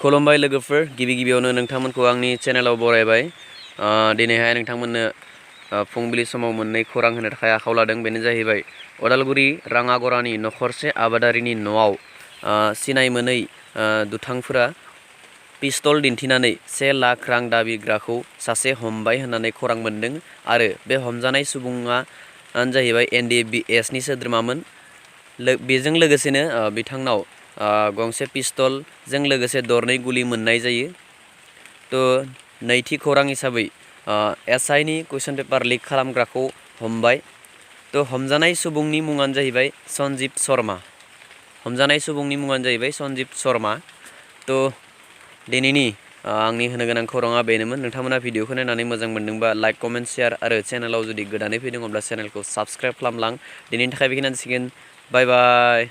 खुलुमबाय लोगोफोर, गिबियावनो नोंथांमोनखौ आंनि चेनेलाव बरायबाय। दिनैहाय नोंथांमोननो फुंबिलि समाव मोननै खौरां होनो थाखाय आखायाव लादों। बेनो जाहैबाय उदालगुरि राङागरानि नखरसे आबादारिनि न'आव सिनाय मोनै दुथांफोरा पिस्तल दिन्थिनानै 1 लाख रां दाबिग्राखौ सासे हमबाय होननानै खौरां मोन्दों आरो बे हमजानाय सुबुङा जाहैबाय NDBS नि सोद्रोमामोन। बेजों लोगोसेनो बिथांनाव गंसे पिस्तलजों लोगोसे दरनै गुलि मोननाय जायो। नैथि खौरां हिसाबै SI नि कुइसन पेपार लिक खालामग्राखौ हमबाय। हमजानाय सुबुंनि मुङानो जाहैबाय सन्जीब शर्मा। दिनैनि आंनि होनो गोनां खौराङा बेनोमोन। नोंथांमोना भिडिअखौ नायनानै मोजां मोनदोंबा लाइक, कमेन्ट, शेयार आरो चेनेलाव जुदि गोदानै फैदों अब्ला चेनेलखौ साबस्क्राइब खालामलां। दिनैनि थाखाय बेखिनियानोसै। बाय बाय।